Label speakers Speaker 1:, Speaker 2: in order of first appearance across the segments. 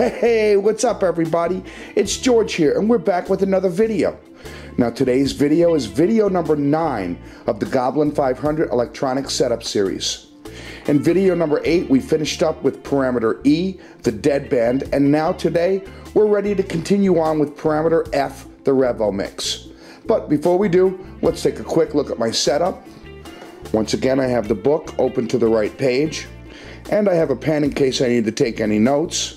Speaker 1: Hey, what's up everybody? It's George here and we're back with another video. Now today's video is video number 9 of the Goblin 500 electronic setup series. In video number 8 we finished up with parameter E, the deadband, and now today we're ready to continue on with parameter F, the revo mix. But before we do, let's take a quick look at my setup. Once again, I have the book open to the right page, and I have a pen in case I need to take any notes.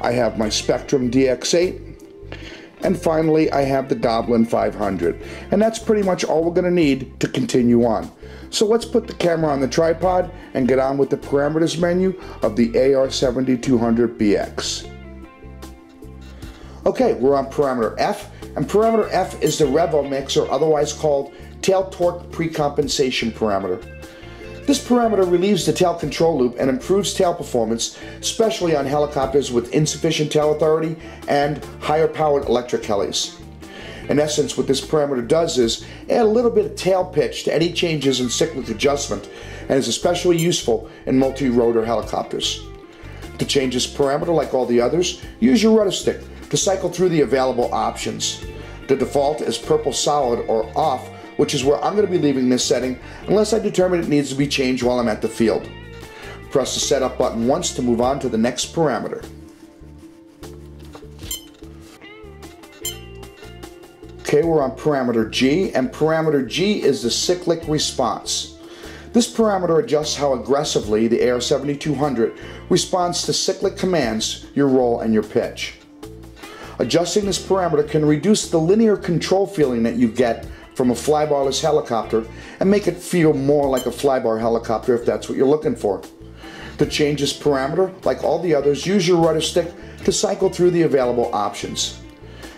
Speaker 1: I have my Spectrum DX8, and finally I have the Goblin 500, and that's pretty much all we're going to need to continue on. So let's put the camera on the tripod and get on with the parameters menu of the AR7200BX. Okay, we're on parameter F, and parameter F is the revo mix, or otherwise called tail torque precompensation parameter. This parameter relieves the tail control loop and improves tail performance, especially on helicopters with insufficient tail authority and higher powered electric helis. In essence, what this parameter does is add a little bit of tail pitch to any changes in cyclic adjustment, and is especially useful in multi-rotor helicopters. To change this parameter, like all the others, use your rudder stick to cycle through the available options. The default is purple solid or off, which is where I'm going to be leaving this setting unless I determine it needs to be changed while I'm at the field. Press the setup button once to move on to the next parameter. Okay, we're on parameter G, and parameter G is the cyclic response. This parameter adjusts how aggressively the AR7200 responds to cyclic commands, your roll, and your pitch. Adjusting this parameter can reduce the linear control feeling that you get from a flybarless helicopter and make it feel more like a flybar helicopter if that's what you're looking for. To change this parameter, like all the others, use your rudder stick to cycle through the available options.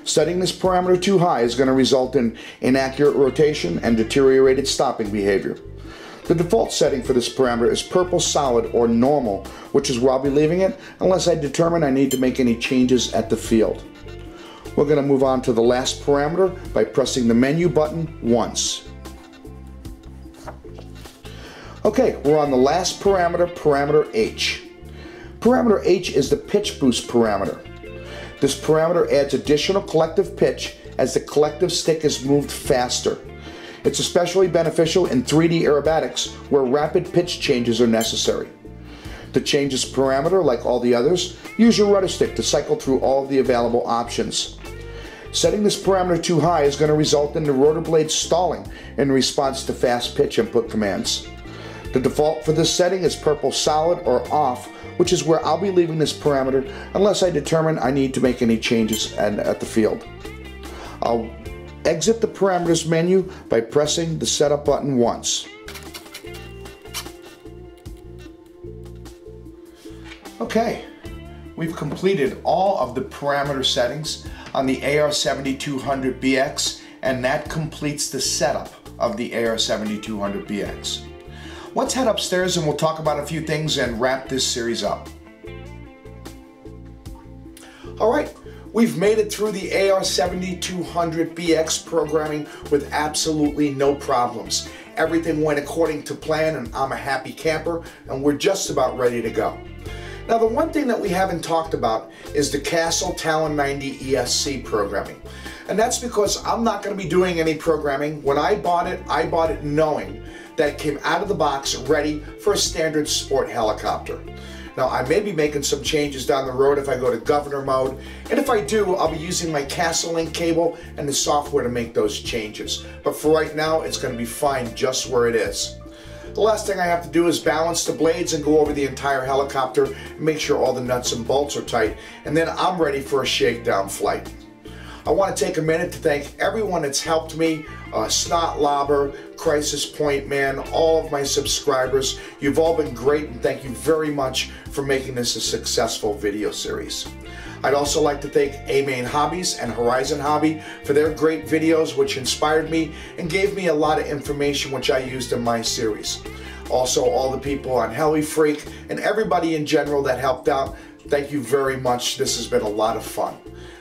Speaker 1: Setting this parameter too high is going to result in inaccurate rotation and deteriorated stopping behavior. The default setting for this parameter is purple solid or normal, which is where I'll be leaving it unless I determine I need to make any changes at the field. We're going to move on to the last parameter by pressing the menu button once. Okay, we're on the last parameter, parameter H. Parameter H is the pitch boost parameter. This parameter adds additional collective pitch as the collective stick is moved faster. It's especially beneficial in 3D aerobatics where rapid pitch changes are necessary. To change this parameter, like all the others, use your rudder stick to cycle through all of the available options. Setting this parameter too high is going to result in the rotor blade stalling in response to fast pitch input commands. The default for this setting is purple solid or off, which is where I'll be leaving this parameter unless I determine I need to make any changes at the field. I'll exit the parameters menu by pressing the setup button once. Okay, we've completed all of the parameter settings on the AR7200BX, and that completes the setup of the AR7200BX. Let's head upstairs and we'll talk about a few things and wrap this series up. Alright, we've made it through the AR7200BX programming with absolutely no problems. Everything went according to plan and I'm a happy camper, and we're just about ready to go. Now, the one thing that we haven't talked about is the Castle Talon 90 ESC programming. And that's because I'm not going to be doing any programming. When I bought it knowing that it came out of the box ready for a standard sport helicopter. Now, I may be making some changes down the road if I go to governor mode, and if I do, I'll be using my Castle Link cable and the software to make those changes. But for right now, it's going to be fine just where it is. The last thing I have to do is balance the blades and go over the entire helicopter and make sure all the nuts and bolts are tight, and then I'm ready for a shakedown flight. I want to take a minute to thank everyone that's helped me, Snot Lobber, Crisis Point Man, all of my subscribers. You've all been great, and thank you very much for making this a successful video series. I'd also like to thank A-Main Hobbies and Horizon Hobby for their great videos, which inspired me and gave me a lot of information which I used in my series. Also, all the people on Heli Freak and everybody in general that helped out, thank you very much. This has been a lot of fun.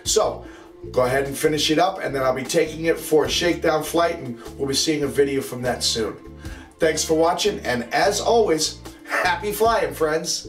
Speaker 1: So, go ahead and finish it up, and then I'll be taking it for a shakedown flight, and we'll be seeing a video from that soon. Thanks for watching, and as always, happy flying, friends!